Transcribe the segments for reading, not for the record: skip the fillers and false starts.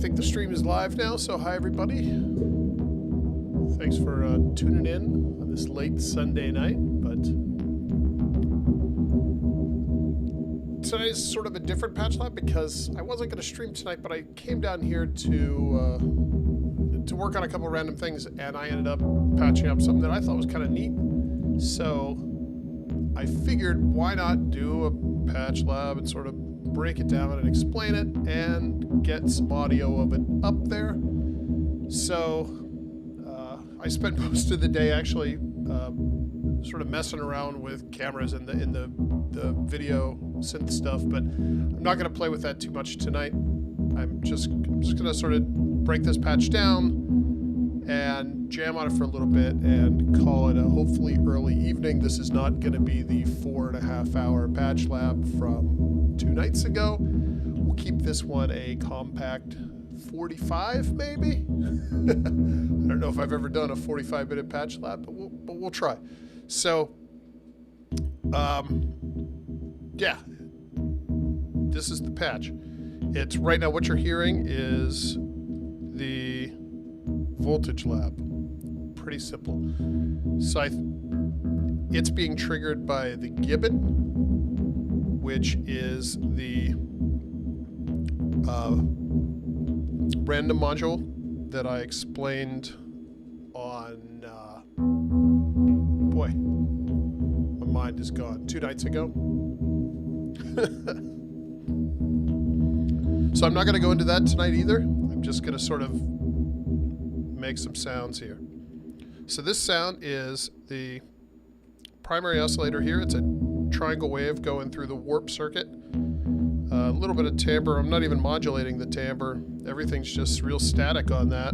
think the stream is live now, so hi everybody. Thanks for tuning in on this late Sunday night, but tonight is sort of a different patch lab because I wasn't going to stream tonight, but I came down here to work on a couple of random things, and I ended up patching up something that I thought was kind of neat. So I figured, why not do a patch lab and sort of break it down and explain it and get some audio of it up there. So I spent most of the day actually sort of messing around with cameras and in the video synth stuff, but I'm not going to play with that too much tonight. I'm just going to sort of break this patch down and jam on it for a little bit and call it a hopefully early evening. This is not going to be the 4.5 hour patch lab from 2 nights ago. We'll keep this one a compact 45 maybe. I don't know if I've ever done a 45-minute patch lab, but we'll try. So yeah, this is the patch. It's right now what you're hearing is the voltage lab. Pretty simple. So it's being triggered by the gibbon, which is the random module that I explained on boy, my mind is gone, 2 nights ago. So I'm not going to go into that tonight either. I'm just going to sort of make some sounds here. So this sound is the primary oscillator here. It's a triangle wave going through the warp circuit. A little bit of timbre. I'm not even modulating the timbre. Everything's just real static on that.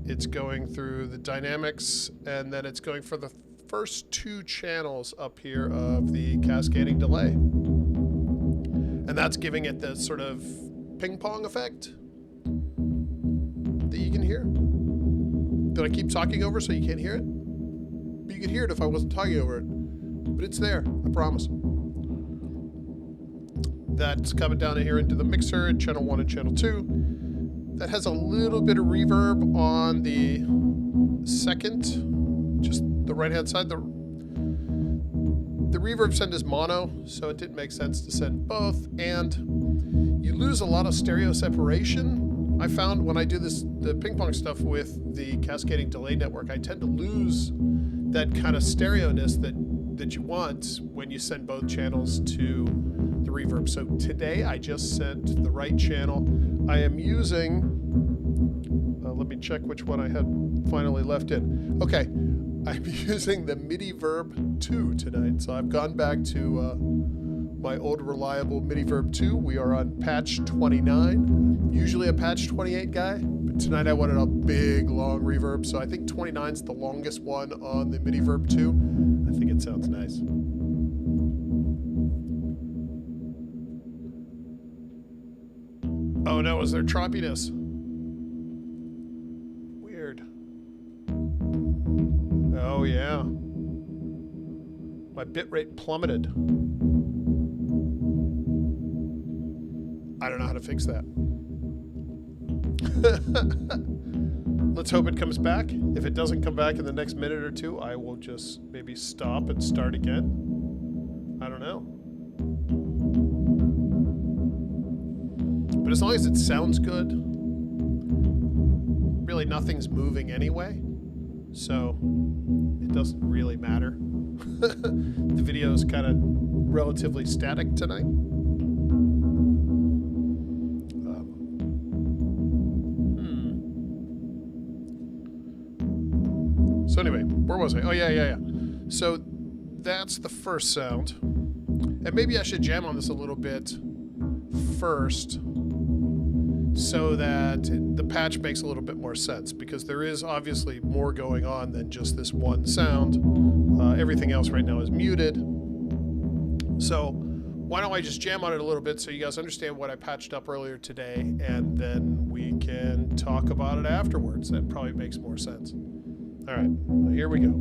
It's going through the dynamics, and then it's going for the first 2 channels up here of the cascading delay. And that's giving it the sort of ping pong effect that you can hear. Did I keep talking over so you can't hear it? But you could hear it if I wasn't talking over it. But it's there, I promise. That's coming down here into the mixer at channel 1 and channel 2. That has a little bit of reverb on the second, just the right-hand side. The reverb send is mono, so it didn't make sense to send both. And you lose a lot of stereo separation. I found when I do the ping pong stuff with the cascading delay network, I tend to lose that kind of stereo-ness that you want when you send both channels to the reverb. So today I just sent the right channel. I am using, let me check which one I had finally left in. Okay, I'm using the MIDI Verb 2 tonight. So I've gone back to my old reliable MIDI Verb 2. We are on patch 29. Usually a patch 28 guy, but tonight I wanted a big long reverb. So I think 29 is the longest one on the MIDI Verb 2. I think it sounds nice. Oh no, is there choppiness? Weird. Oh yeah. My bitrate plummeted. I don't know how to fix that. Let's hope it comes back. If it doesn't come back in the next minute or 2, I will just maybe stop and start again. I don't know. But as long as it sounds good, really nothing's moving anyway, so it doesn't really matter. The video is kind of relatively static tonight. So anyway, where was I? Oh, yeah. So that's the first sound. And maybe I should jam on this a little bit first so that the patch makes a little bit more sense, because there is obviously more going on than just this one sound. Everything else right now is muted. So why don't I just jam on it a little bit so you guys understand what I patched up earlier today, and then we can talk about it afterwards. That probably makes more sense. All right, here we go.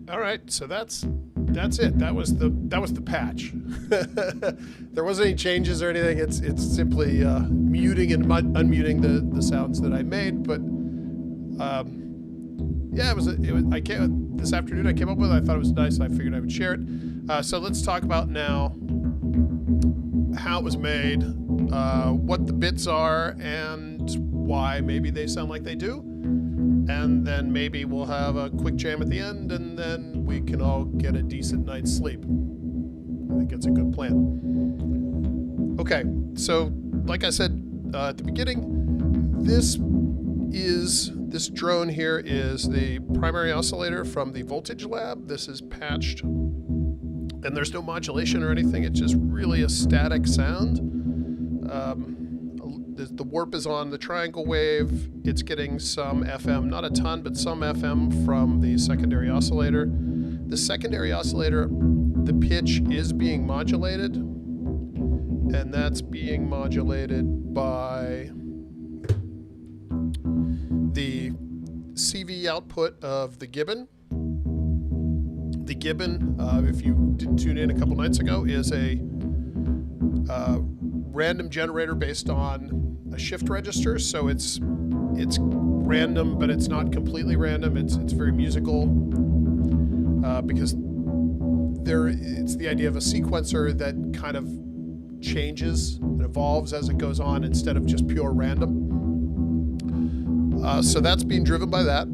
All right, so that's it. That was the patch. There wasn't any changes or anything. It's simply muting and unmuting the sounds that I made. But yeah, this afternoon I came up with it. I thought it was nice. I figured I would share it. So let's talk about now how it was made, what the bits are, and why maybe they sound like they do. And then maybe we'll have a quick jam at the end, and then we can all get a decent night's sleep. I think it's a good plan. Okay, so like I said at the beginning, this drone here is the primary oscillator from the Voltage Lab. This is patched, and there's no modulation or anything. It's just really a static sound. The warp is on the triangle wave. It's getting some FM, not a ton, but some FM from the secondary oscillator. The secondary oscillator, the pitch is being modulated, and that's being modulated by the CV output of the Gibbon. The Gibbon, if you didn't tune in a couple nights ago, is a random generator based on a shift register, so it's random, but it's not completely random. It's very musical because it's the idea of a sequencer that kind of changes and evolves as it goes on instead of just pure random. So that's being driven by that.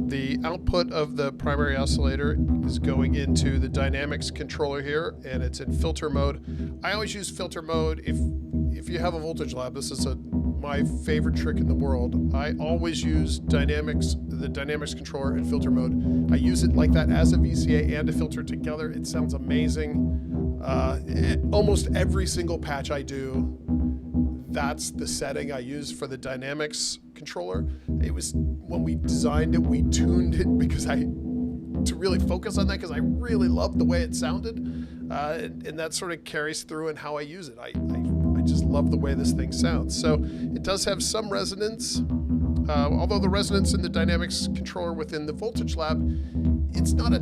The output of the primary oscillator is going into the dynamics controller here, and it's in filter mode. I always use filter mode if you have a Voltage Lab. This is my favorite trick in the world. I always use the dynamics controller in filter mode. I use it like that as a VCA and a filter together. It sounds amazing. Almost every single patch I do, that's the setting I use for the dynamics controller. It was when we designed it, we tuned it to really focus on that, because I really loved the way it sounded, and that sort of carries through in how I use it. I just love the way this thing sounds. So it does have some resonance, although the resonance in the dynamics controller within the Voltage Lab it's not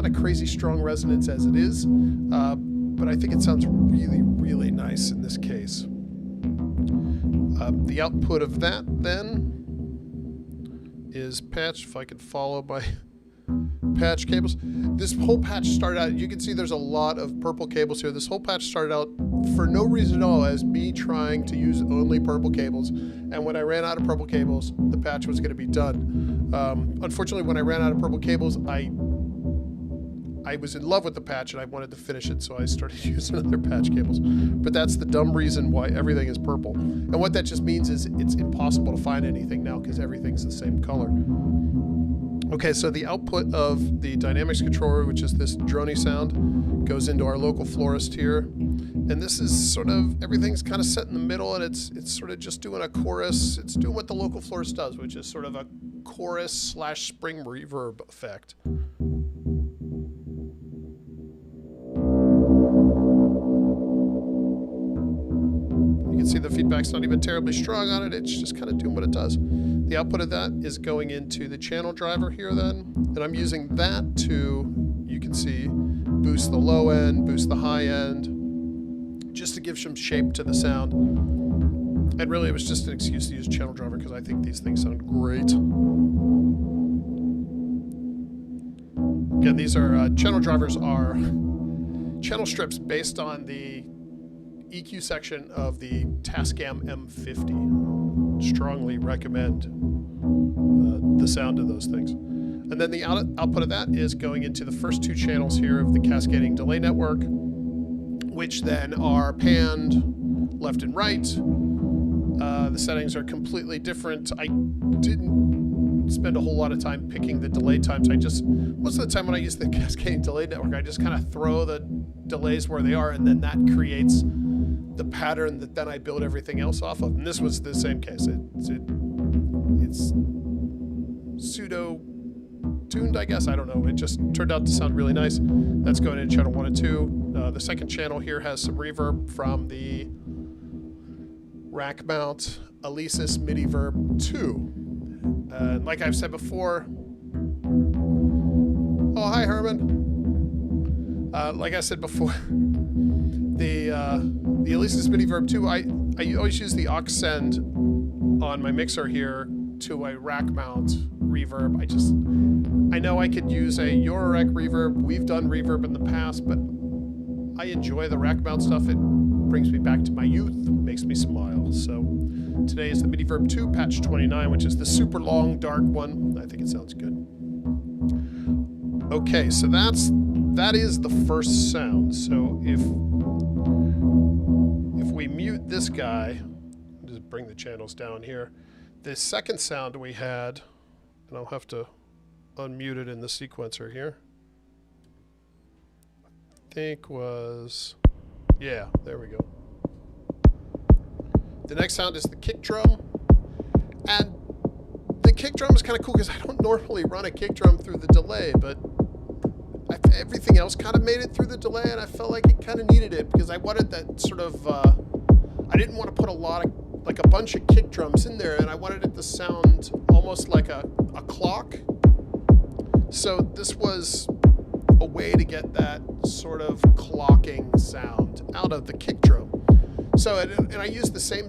a crazy strong resonance as it is, but I think it sounds really, really nice in this case. The output of that then is patched. If I could follow my patch cables. This whole patch started out, you can see there's a lot of purple cables here. This whole patch started out for no reason at all as me trying to use only purple cables. And when I ran out of purple cables, the patch was going to be done. Unfortunately, when I ran out of purple cables, I was in love with the patch and I wanted to finish it, so I started using other patch cables. But that's the dumb reason why everything is purple. And what that just means is it's impossible to find anything now because everything's the same color. Okay, so the output of the dynamics controller, which is this drony sound, goes into our local florist here. And this is sort of, everything's kind of set in the middle, and it's sort of just doing a chorus. It's doing what the local florist does, which is sort of a chorus / spring reverb effect. You can see the feedback's not even terribly strong on it. It's just kind of doing what it does. The output of that is going into the channel driver here then. And I'm using that to, you can see, boost the low end, boost the high end, just to give some shape to the sound. And really it was just an excuse to use channel driver because I think these things sound great. Again, these are, channel drivers are channel strips based on the EQ section of the Tascam M50. Strongly recommend the sound of those things. And then the output of that is going into the first two channels here of the cascading delay network, which then are panned left and right. The settings are completely different. I didn't spend a whole lot of time picking the delay times. Most of the time when I use the cascading delay network, I just kind of throw the delays where they are, and then that creates the pattern that then I build everything else off of. And this was the same case. It's pseudo-tuned, I guess. I don't know. It just turned out to sound really nice. That's going into channel 1 and 2. The second channel here has some reverb from the rack mount Alesis Miniverb 2. And like I've said before... Oh, hi, Herman. Like I said before... The Alesis Miniverb 2, I always use the aux send on my mixer here to a rack mount reverb. I know I could use a eurorack reverb. We've done reverb in the past, but I enjoy the rack mount stuff. It brings me back to my youth, makes me smile. So today is the Miniverb 2 patch 29, which is the super long dark one. I think it sounds good. Okay, so that is the first sound. So if we mute this guy, just bring the channels down here. The second sound we had, and I'll have to unmute it in the sequencer here. I think was, yeah, there we go. The next sound is the kick drum. And the kick drum is kind of cool because I don't normally run a kick drum through the delay, but everything else kind of made it through the delay, and I felt like it kind of needed it because I wanted that sort of, I didn't want to put a bunch of kick drums in there, and I wanted it to sound almost like a clock. So this was a way to get that sort of clocking sound out of the kick drum. So, and I use the same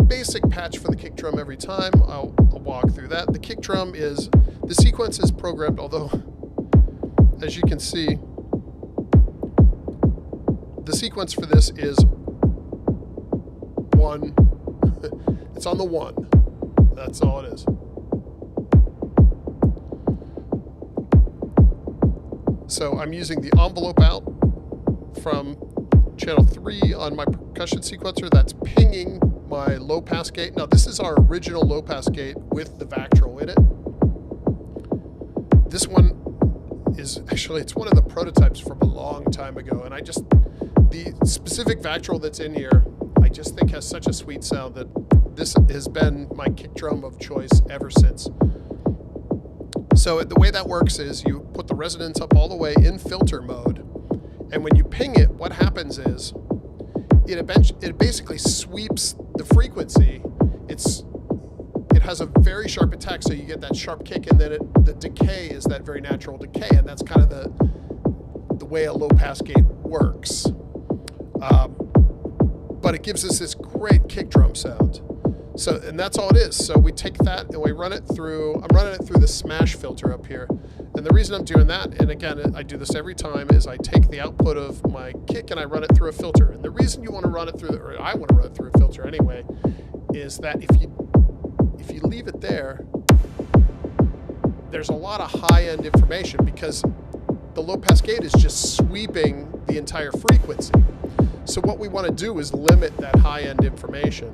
basic patch for the kick drum every time. I'll walk through that. The kick drum is, the sequence is programmed, although, as you can see, the sequence for this is 1. It's on the 1. That's all it is. So I'm using the envelope out from channel 3 on my percussion sequencer. That's pinging my low pass gate. Now this is our original low pass gate with the Vactrol in it. This one is actually, it's one of the prototypes from a long time ago, and the specific Vactrol that's in here, I just think has such a sweet sound that this has been my kick drum of choice ever since. So the way that works is you put the resonance up all the way in filter mode, and when you ping it, what happens is it basically sweeps the frequency. It has a very sharp attack, so you get that sharp kick, and then the decay is that very natural decay, and that's kind of the way a low-pass gate works. But it gives us this great kick drum sound. So, and that's all it is. So we take that and we run it through, I'm running it through the smash filter up here. And the reason I'm doing that, and again, I do this every time, is I take the output of my kick and I run it through a filter. And the reason you want to run it through, or I want to run it through a filter anyway, is that if you leave it there, there's a lot of high-end information because the low-pass gate is just sweeping the entire frequency. So what we want to do is limit that high-end information.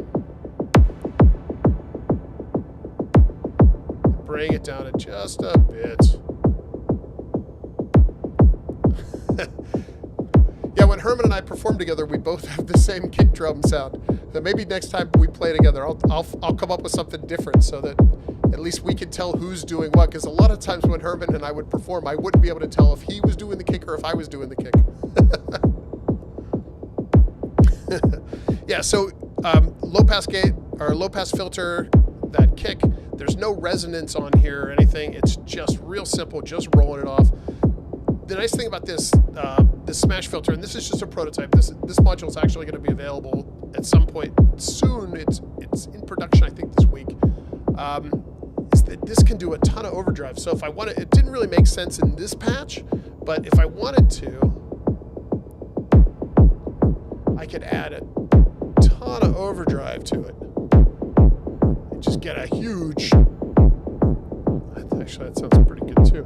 Bring it down just a bit. Yeah, when Herman and I perform together, we both have the same kick drum sound. So maybe next time we play together, I'll come up with something different so that at least we can tell who's doing what. Because a lot of times when Herman and I would perform, I wouldn't be able to tell if he was doing the kick or if I was doing the kick. Yeah, so low-pass gate or low-pass filter, that kick, there's no resonance on here or anything. It's just real simple, just rolling it off. The nice thing about this smash filter, and this is just a prototype, this module is actually going to be available at some point soon. It's in production, I think, this week. Is that this can do a ton of overdrive. So if I wanted, it didn't really make sense in this patch, but if I wanted to, I could add a ton of overdrive to it. And just get a huge, actually that sounds pretty good too.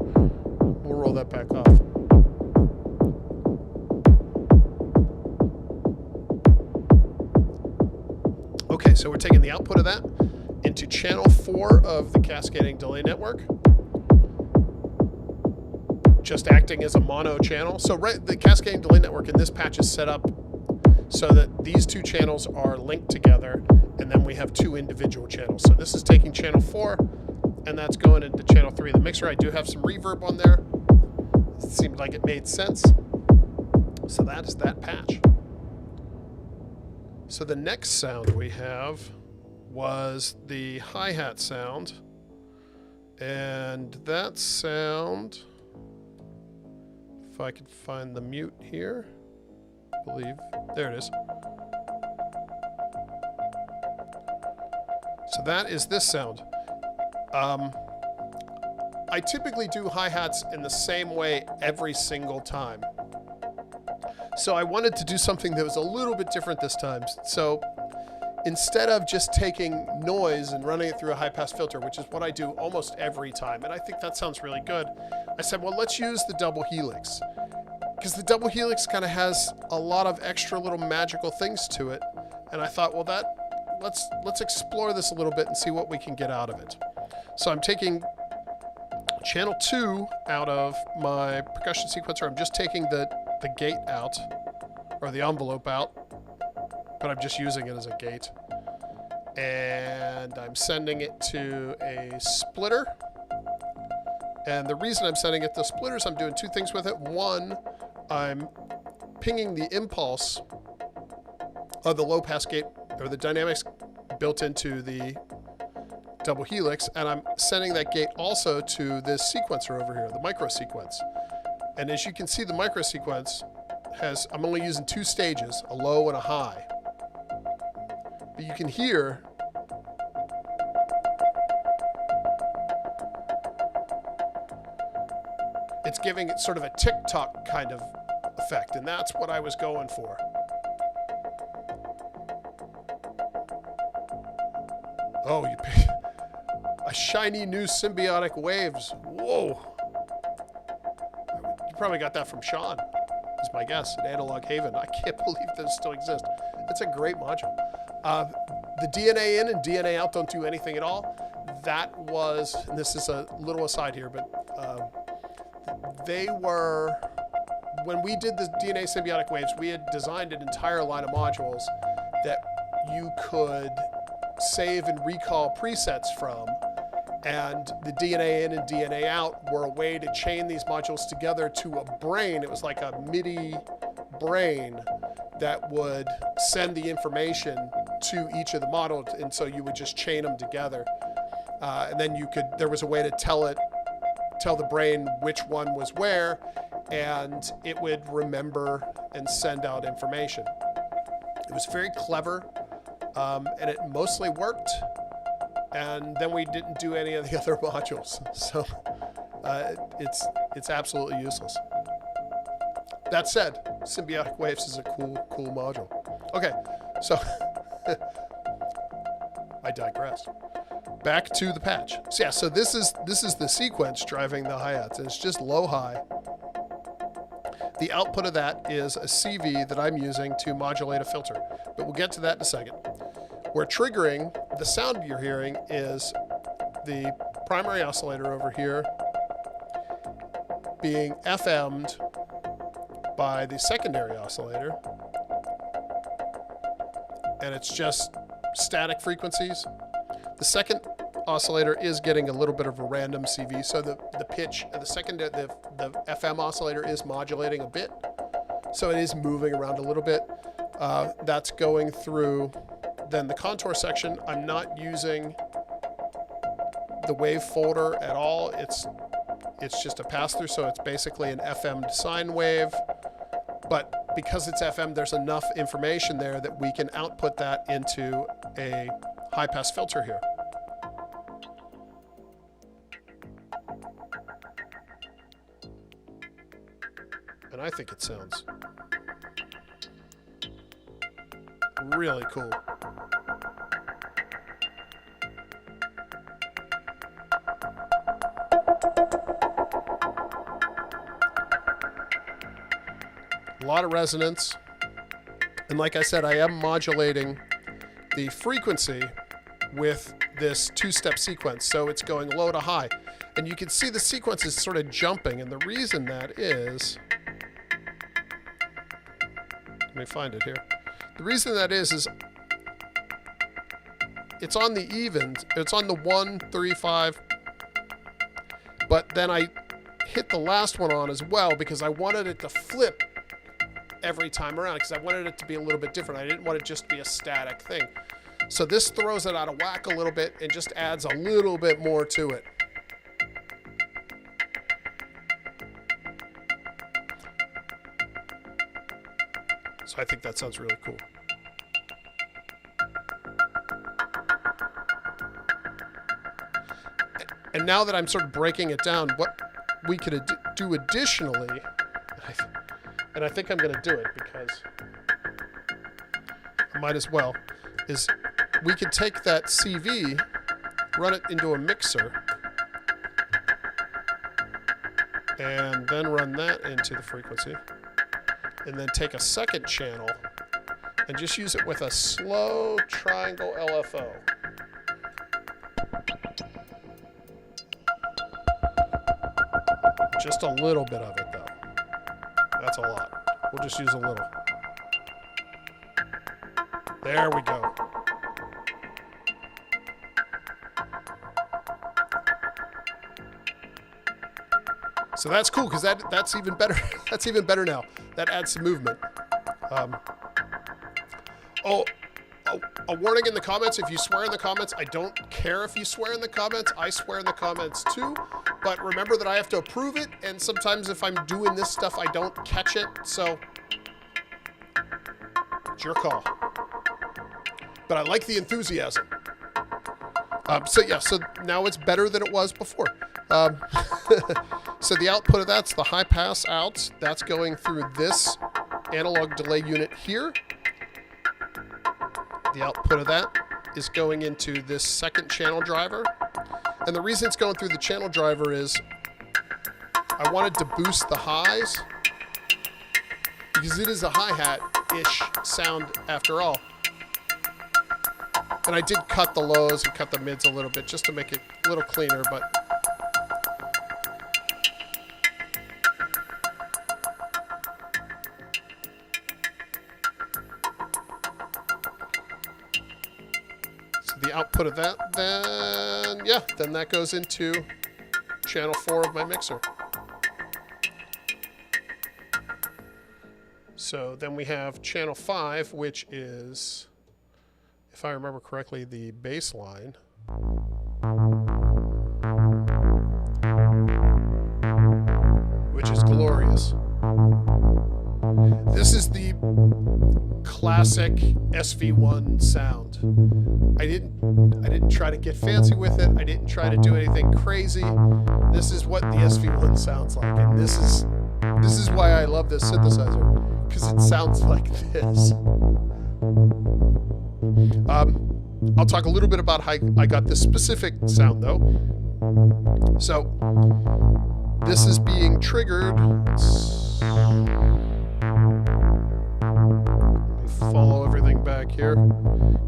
We'll roll that back off. Okay, so we're taking the output of that into channel 4 of the cascading delay network, just acting as a mono channel. So the cascading delay network in this patch is set up so that these two channels are linked together, and then we have two individual channels. So this is taking channel 4, and that's going into channel 3 of the mixer. I do have some reverb on there. It seemed like it made sense. So that is that patch. So the next sound we have was the hi-hat sound. And that sound, if I could find the mute here, I believe, there it is. So that is this sound. I typically do hi-hats in the same way every single time. So I wanted to do something that was a little bit different this time. So instead of just taking noise and running it through a high-pass filter, which is what I do almost every time, and I think that sounds really good, I said, well, let's use the double helix. Because the double helix kind of has a lot of extra little magical things to it. And I thought, well, let's explore this a little bit and see what we can get out of it. So I'm taking channel 2 out of my percussion sequencer. I'm just taking the gate out, or the envelope out, but I'm just using it as a gate. And I'm sending it to a splitter. And the reason I'm sending it to splitters, I'm doing two things with it. One, I'm pinging the impulse of the low-pass gate, or the dynamics built into the double helix, and I'm sending that gate also to this sequencer over here, the micro sequence. And as you can see, the micro sequence has, I'm only using 2 stages, a low and a high. But you can hear it's giving it sort of a tick-tock kind of effect, and that's what I was going for. Oh, a shiny new symbiotic waves. Whoa. You probably got that from Sean, is my guess, at Analog Haven. I can't believe those still exist. It's a great module. The DNA in and DNA out don't do anything at all. That was, and this is a little aside here, but they were, when we did the DNA symbiotic waves, we had designed an entire line of modules that you could save and recall presets from, and the DNA in and DNA out were a way to chain these modules together to a brain. It was like a MIDI brain that would send the information to each of the models, and so you would just chain them together. And then there was a way to tell the brain which one was where, and it would remember and send out information. It was very clever, and it mostly worked. And then we didn't do any of the other modules, so it's absolutely useless. That said, Symbiotic Waves is a cool module. Okay, so I digress. Back to the patch. So yeah, so this is the sequence driving the hi-hats, and it's just low-high. The output of that is a CV that I'm using to modulate a filter, but we'll get to that in a second. We're triggering, the sound you're hearing is the primary oscillator over here being FM'd by the secondary oscillator, and it's just static frequencies. The second oscillator is getting a little bit of a random CV, so the pitch of the FM oscillator is modulating a bit, so it is moving around a little bit. That's going through then the contour section. I'm not using the wave folder at all. It's just a pass-through, so it's basically an FM sine wave, but because it's FM, there's enough information there that we can output that into a high-pass filter here. And I think it sounds really cool. A lot of resonance. And like I said, I am modulating the frequency with this two-step sequence. So it's going low to high. And you can see the sequence is sort of jumping. And the reason that is... Let me find it here. The reason that is it's on the evens. It's on the 1, 3, 5. But then I hit the last one on as well because I wanted it to flip every time around, because I wanted it to be a little bit different. I didn't want it just to be a static thing. So this throws it out of whack a little bit and just adds a little bit more to it. So I think that sounds really cool. And now that I'm sort of breaking it down, what we could do additionally, and I think I'm going to do it because I might as well, is we could take that CV, run it into a mixer, and then run that into the frequency, and then take a second channel and just use it with a slow triangle LFO. Just a little bit of it, though. That's a lot. We'll just use a little. There we go. So that's cool, because that's even better. That's even better now. That adds some movement. A warning in the comments, if you swear in the comments, I don't care if you swear in the comments. I swear in the comments too. But remember that I have to approve it, and sometimes if I'm doing this stuff, I don't catch it, so it's your call. But I like the enthusiasm. So yeah, so now it's better than it was before. So the output of that's the high pass out. That's going through this analog delay unit here. The output of that is going into this second channel driver. And the reason it's going through the channel driver is I wanted to boost the highs because it is a hi-hat-ish sound after all. And I did cut the lows and cut the mids a little bit just to make it a little cleaner, but the output of that, then that goes into channel 4 of my mixer. So then we have channel 5, which is, if I remember correctly, the bass line. is glorious. This is the classic SV1 sound. I didn't try to get fancy with it. I didn't try to do anything crazy. This is what the SV1 sounds like, and this is why I love this synthesizer, because it sounds like this. I'll talk a little bit about how I got this specific sound, though. So, this is being triggered. Follow everything back here.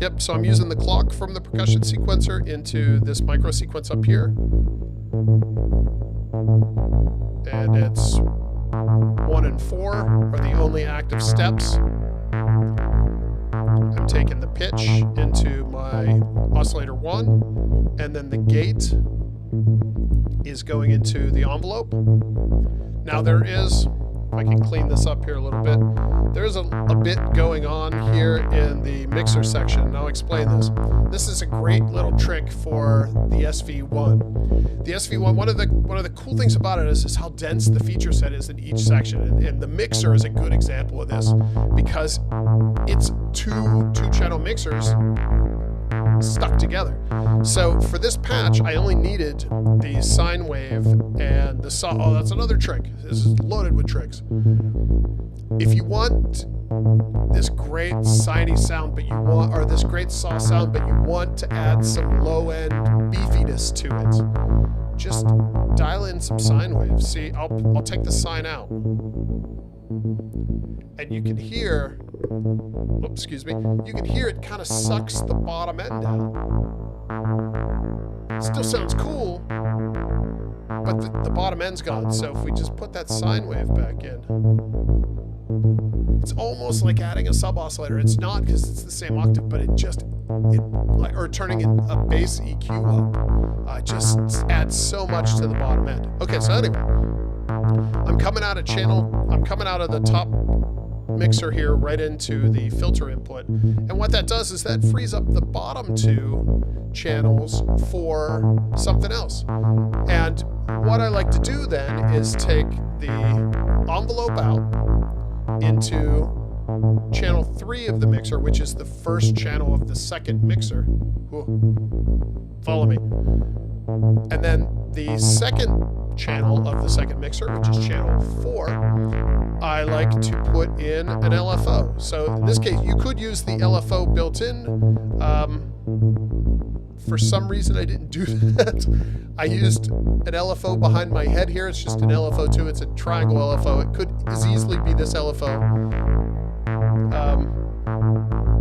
Yep, so I'm using the clock from the percussion sequencer into this micro sequence up here. And it's 1 and 4 are the only active steps. I'm taking the pitch into my oscillator 1, and then the gate is going into the envelope. Now there is, if I can clean this up here a little bit, there's a bit going on here in the mixer section, and I'll explain this. This is a great little trick for the SV1. The SV1, one of the cool things about it is how dense the feature set is in each section, and the mixer is a good example of this because it's two channel mixers stuck together. So for this patch, I only needed the sine wave and the saw. Oh, that's another trick. This is loaded with tricks. If you want this great siney sound, but you want, or this great saw sound, but you want to add some low-end beefiness to it, just dial in some sine waves. See, I'll take the sine out, and you can hear. Oops, excuse me. You can hear it kind of sucks the bottom end out. Still sounds cool, but the bottom end's gone. So if we just put that sine wave back in, it's almost like adding a sub-oscillator. It's not because it's the same octave, but or turning in a bass EQ up. Just adds so much to the bottom end. Okay, so anyway, I'm coming out of the top mixer here right into the filter input, and what that does is that frees up the bottom 2 channels for something else. And what I like to do then is take the envelope out into channel 3 of the mixer, which is the first channel of the second mixer. Ooh, follow me. And then the second channel of the second mixer, which is channel 4, I like to put in an LFO. So in this case, you could use the LFO built in. For some reason, I didn't do that. I used an LFO behind my head here. It's just an LFO too. It's a triangle LFO. It could as easily be this LFO,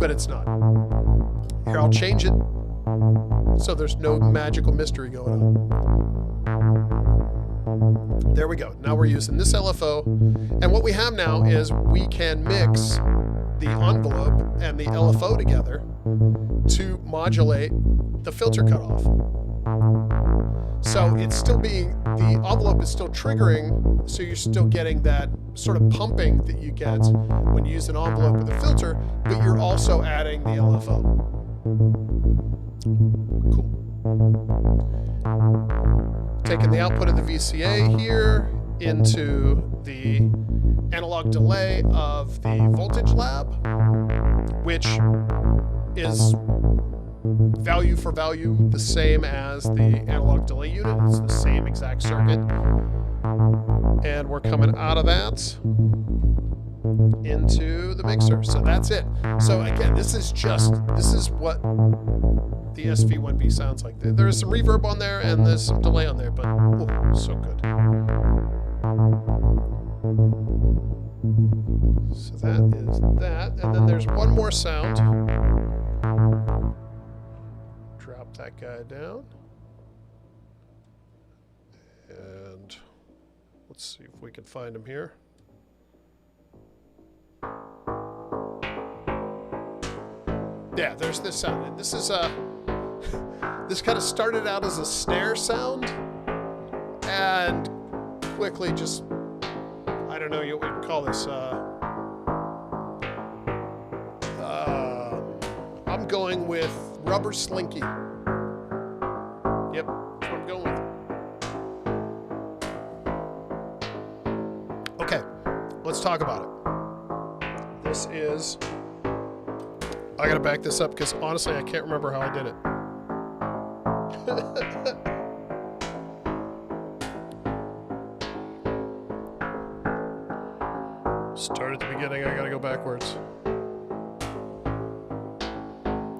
but it's not. Here, I'll change it so there's no magical mystery going on. There we go. Now we're using this LFO, and what we have now is we can mix the envelope and the LFO together to modulate the filter cutoff. So it's still the envelope is still triggering, so you're still getting that sort of pumping that you get when you use an envelope with a filter, but you're also adding the LFO. Cool. Taking the output of the VCA here into the analog delay of the voltage lab, which is value for value the same as the analog delay unit. It's the same exact circuit. And we're coming out of that into the mixer. So that's it. So again, this is what the SV1B sounds like. There is some reverb on there and there's some delay on there, but oh, so good. So that is that. And then there's one more sound. Drop that guy down. And let's see if we can find him here. Yeah, there's this sound. And this is this kind of started out as a snare sound and quickly just, I don't know what you would call this. I'm going with rubber slinky. Yep, that's what I'm going with. let's talk about it. This is, I gotta back this up because honestly I can't remember how I did it. Start at the beginning, I gotta go backwards.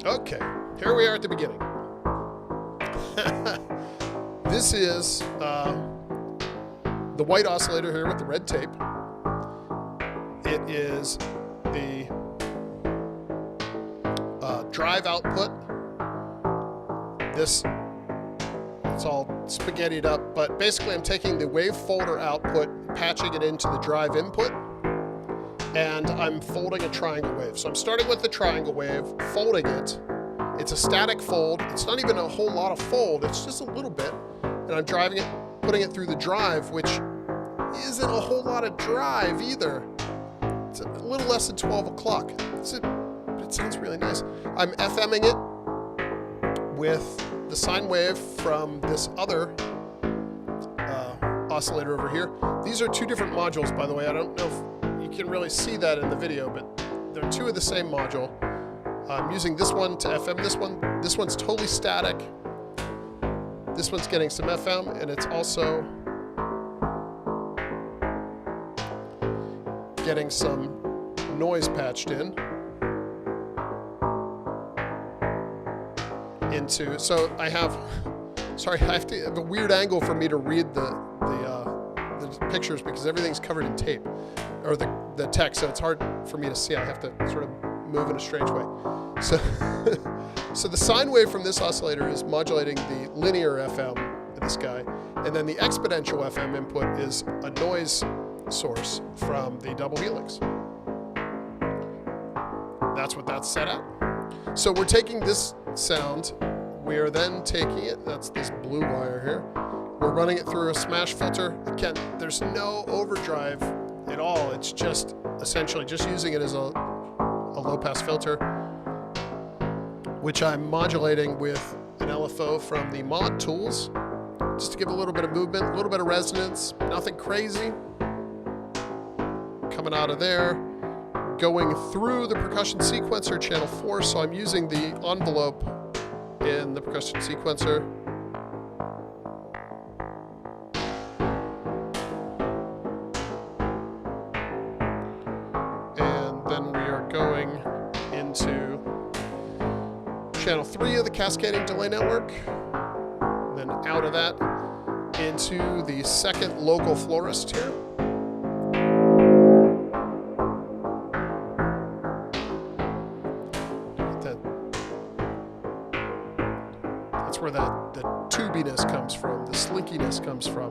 Okay, here we are at the beginning. This is the white oscillator here with the red tape. It is the drive output. It's all spaghettied up, but basically I'm taking the wave folder output, patching it into the drive input, and I'm folding a triangle wave. So I'm starting with the triangle wave, folding it. It's a static fold. It's not even a whole lot of fold, it's just a little bit. And I'm driving it, putting it through the drive, which isn't a whole lot of drive either. It's a little less than 12 o'clock. But it sounds really nice. I'm FMing it with the sine wave from this other oscillator over here. These are two different modules, by the way. I don't know if you can really see that in the video, but they're two of the same module. I'm using this one to FM this one. This one's totally static. This one's getting some FM, and it's also getting some noise patched in. So I have, sorry, I have a weird angle for me to read the pictures because everything's covered in tape, or the text, so it's hard for me to see. I have to sort of move in a strange way. So, so the sine wave from this oscillator is modulating the linear FM of this guy, and then the exponential FM input is a noise source from the double helix. That's what that's set at. So we're taking this sound, we're then taking it, that's this blue wire here, we're running it through a smash filter. Again, there's no overdrive at all, it's just essentially just using it as a low-pass filter, which I'm modulating with an LFO from the Mod Tools, just to give a little bit of movement, a little bit of resonance, nothing crazy. Coming out of there, going through the percussion sequencer channel 4, so I'm using the envelope in the percussion sequencer. And then we are going into channel 3 of the cascading delay network. Then out of that into the second local florist here. That's where the tubiness comes from, the slinkiness comes from.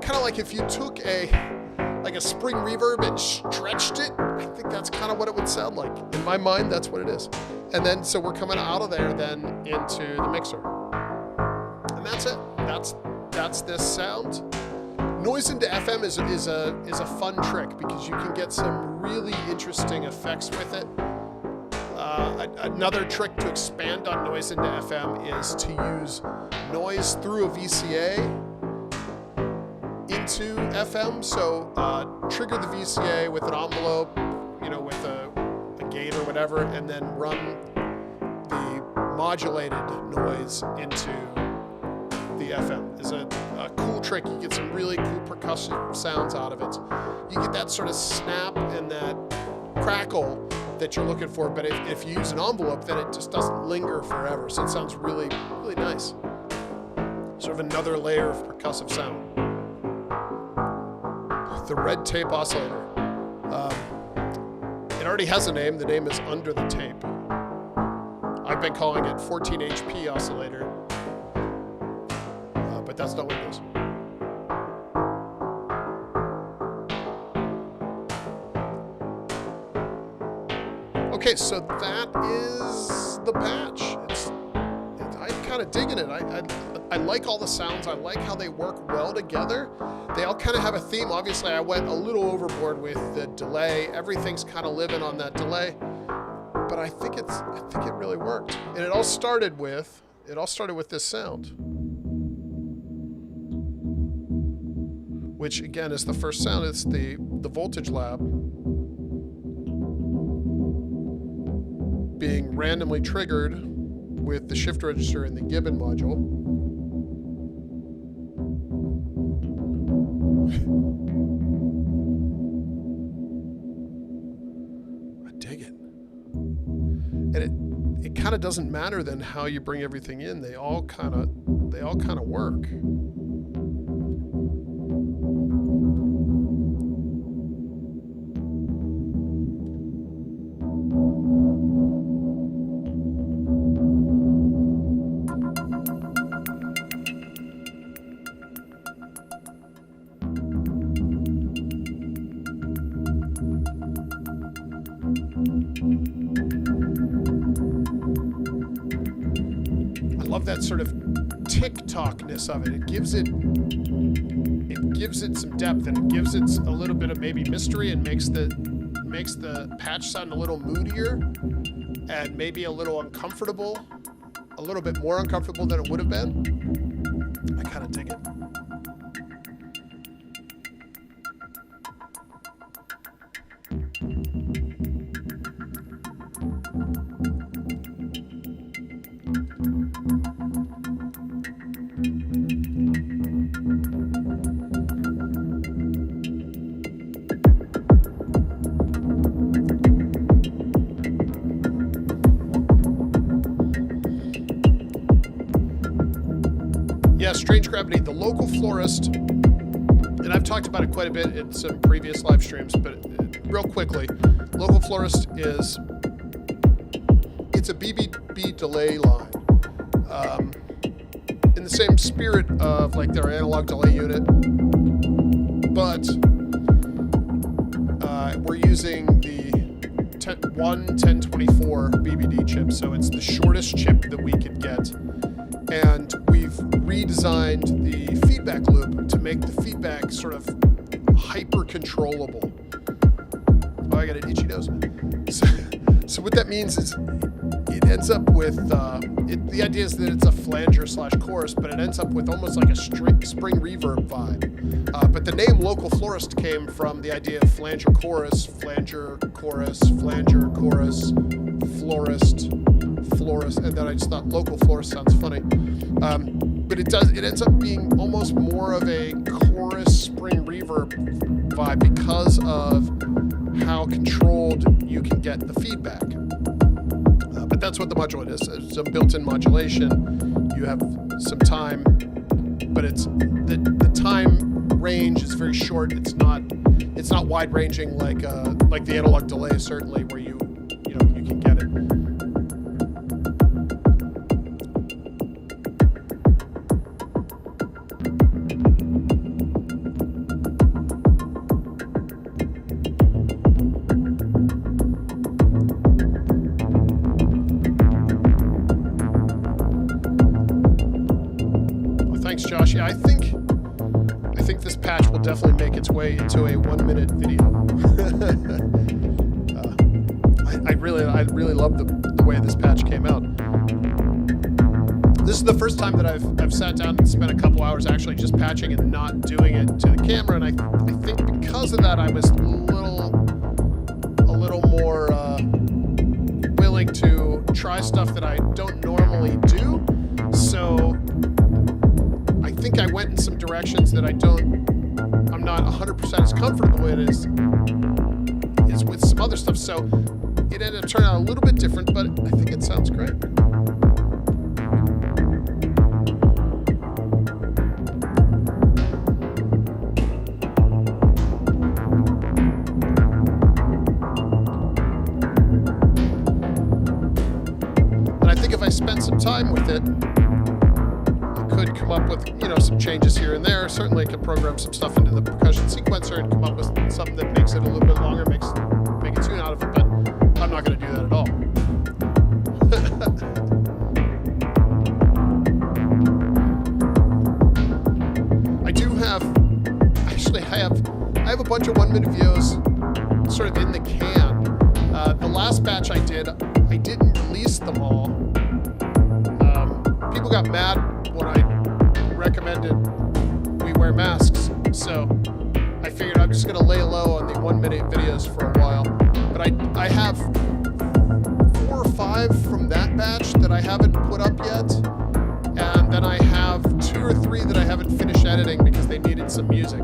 Kind of like if you took a spring reverb and stretched it, I think that's kind of what it would sound like. In my mind, that's what it is. And then, so we're coming out of there then into the mixer. And that's it. That's this sound. Noise into FM is a fun trick because you can get some really interesting effects with it. Another trick to expand on noise into FM is to use noise through a VCA into FM. So trigger the VCA with an envelope, with a gate or whatever, and then run the modulated noise into the FM. Is a cool trick. You get some really cool percussive sounds out of it. You get that sort of snap and that crackle that you're looking for, but if you use an envelope, then it just doesn't linger forever. So it sounds really, really nice. Sort of another layer of percussive sound. The red tape oscillator. It already has a name. The name is Under the Tape. I've been calling it 14 HP oscillator, but that's not what it is. Okay, so that is the patch. I'm kind of digging it. I like all the sounds. I like how they work well together. They all kind of have a theme. Obviously, I went a little overboard with the delay. Everything's kind of living on that delay, but I think it really worked. And it all started with this sound, which again is the first sound. It's the the voltage lab being randomly triggered with the shift register in the Gibbon module. I dig it. And it kind of doesn't matter then how you bring everything in. They all kind of work. That sort of tick-tockness of it. It gives it some depth, and it gives it a little bit of maybe mystery, and makes the patch sound a little moodier and maybe a little uncomfortable, a little bit more uncomfortable than it would have been. I kind of dig it. Strange Gravity, the local florist, and I've talked about it quite a bit in some previous live streams, but real quickly, local florist it's a BBB delay line. In the same spirit of like their analog delay unit, but we're using the 1024 BBD chip, so it's the shortest chip that we could get. And we've redesigned the feedback loop to make the feedback sort of hyper controllable. Oh, I got an itchy nose. So what that means is it ends up with, the idea is that it's a flanger / chorus, but it ends up with almost like a spring reverb vibe. But the name Local Florist came from the idea of flanger, chorus, florist, florist, and then I just thought local florist sounds funny. But it ends up being almost more of a chorus spring reverb vibe because of how controlled you can get the feedback. But that's what the modulated is. It's a built-in modulation. You have some time, but it's the time range is very short. It's not wide-ranging like the analog delay, certainly, where you can get it. Josh, yeah, I think this patch will definitely make its way into a 1-minute video. I really love the way this patch came out. This is the first time that I've sat down and spent a couple hours actually just patching and not doing it to the camera, and I think because of that I was a little more willing to try stuff that I don't normally do. So I think I went in some directions that I'm not 100% as comfortable in as with some other stuff. So it ended up turning out a little bit different, but I think it sounds great. And I think if I spent some time with it, could come up with, some changes here and there. Certainly I could program some stuff into the percussion sequencer and come up with something that makes it a little bit longer, make a tune out of it, but I'm not going to do that at all. I have a bunch of 1-minute videos sort of in the can. The last batch I didn't release them all. People got mad when I recommended we wear masks, so I I figured I'm just going to lay low on the 1-minute videos for a while. But I have 4 or 5 from that batch that I haven't put up yet. And then I have 2 or 3 that I haven't finished editing because they needed some music.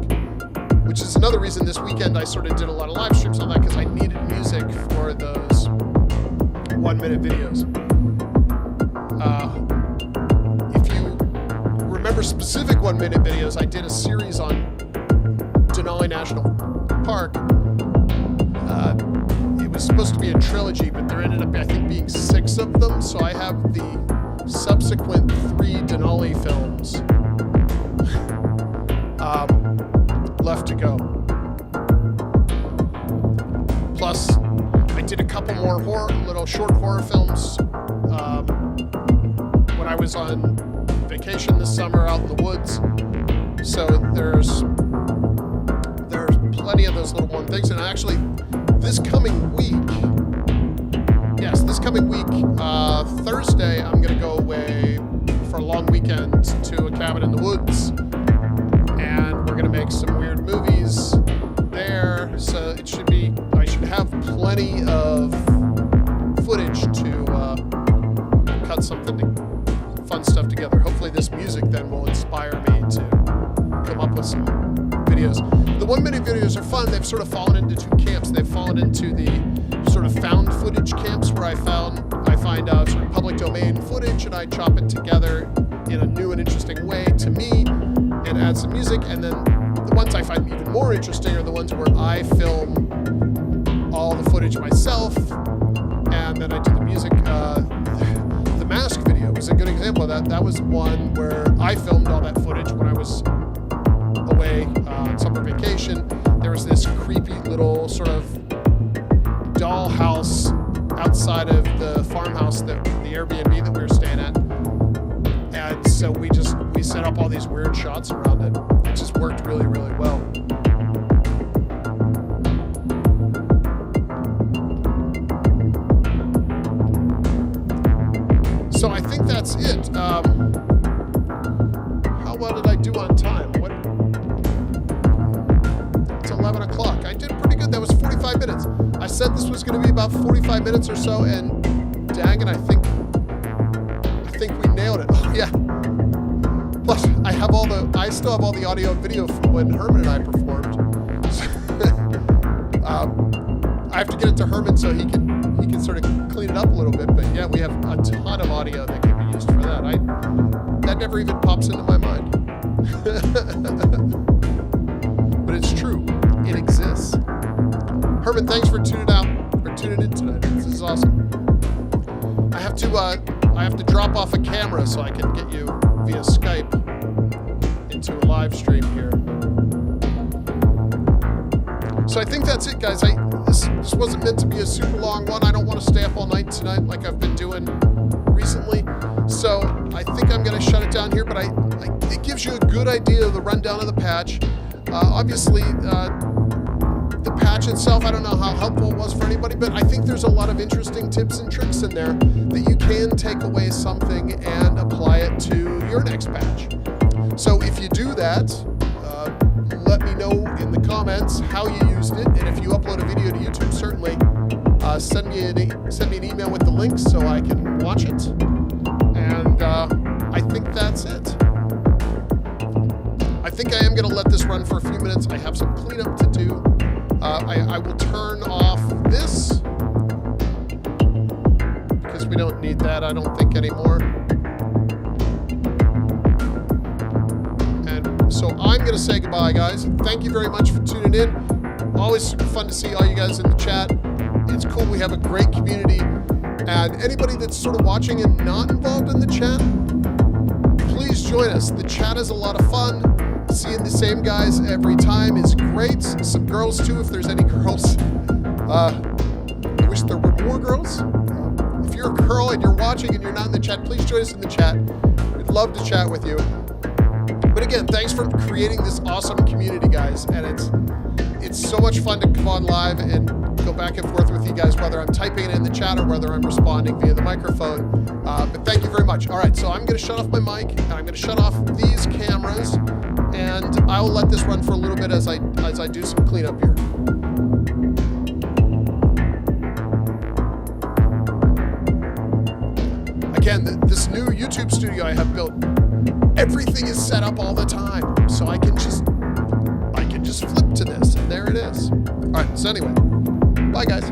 Which is another reason this weekend I sort of did a lot of live streams on that, because I needed music for those 1-minute videos. If you remember specific 1-minute videos, I did a series on Denali National Park. It was supposed to be a trilogy, but there ended up, I think, being 6 of them, so I have the subsequent 3 Denali films left to go. Plus, I did a couple more little short horror films when I was on vacation this summer out in the woods. So there's plenty of those little one things. And actually, this coming week, Thursday, I'm going to go away for a long weekend to a cabin in the woods. And we're going to make some weird movies there. So I should have plenty of footage to cut fun stuff together. Hopefully this music then will inspire me to come up with some videos. The 1-minute videos are fun. They've sort of fallen into 2 camps. They've fallen into the sort of found footage camps where I find sort of public domain footage and I chop it together in a new and interesting way to me and add some music. And then the ones I find even more interesting are the ones where I film all the footage myself and then I do the music. The mask video was a good example of that. That was one where I filmed all that footage when I was away on summer vacation. There was this creepy little sort of dollhouse outside of the farmhouse, the Airbnb that we were staying at. And so we set up all these weird shots around it. It just worked really, really well. So I think that's it. How well did I do on time? It's 11 o'clock. I did pretty good. That was 45 minutes. I said this was going to be about 45 minutes or so, and dang it, I think we nailed it. Oh yeah. Plus, I still have all the audio and video from when Herman and I performed. I have to get it to Herman so he can sort of clean it up a little bit. But yeah, we have a ton of audio that can be used for that. That never even pops into my mind. But it's true. It exists. Herman, thanks for tuning in tonight. This is awesome. I have to drop off a camera so I can get you via Skype into a live stream here. So I think that's it, guys. This wasn't meant to be a super long one. I don't want to stay up all night tonight like I've been doing recently. So I think I'm going to shut it down here, but it gives you a good idea of the rundown of the patch. Obviously, the patch itself, I don't know how helpful it was for anybody, but I think there's a lot of interesting tips and tricks in there that you can take away something and apply it to your next patch. So if you do that, let me know in the comments how you used it, and if you upload a video to YouTube, certainly send me an email with the links so I can watch it. And I think that's it. I think I am going to let this run for a few minutes. I have some cleanup to do. I will turn off this because we don't need that, I don't think, anymore. And so I'm going to say goodbye, guys. Thank you very much for tuning in. Always super fun to see all you guys in the chat. It's cool. We have a great community. And anybody that's sort of watching and not involved in the chat, please join us. The chat is a lot of fun. Seeing the same guys every time is great. Some girls too, if there's any girls. I wish there were more girls. If you're a girl and you're watching and you're not in the chat, please join us in the chat. We'd love to chat with you. But again, thanks for creating this awesome community, guys. And it's so much fun to come on live and go back and forth with you guys, whether I'm typing it in the chat or whether I'm responding via the microphone. But thank you very much. All right, so I'm going to shut off my mic, and I'm going to shut off these cameras, and I'll let this run for a little bit as I do some cleanup here. Again, this new YouTube studio I have built, everything is set up all the time, so I can just flip to this, and there it is. All right, so anyway, bye guys.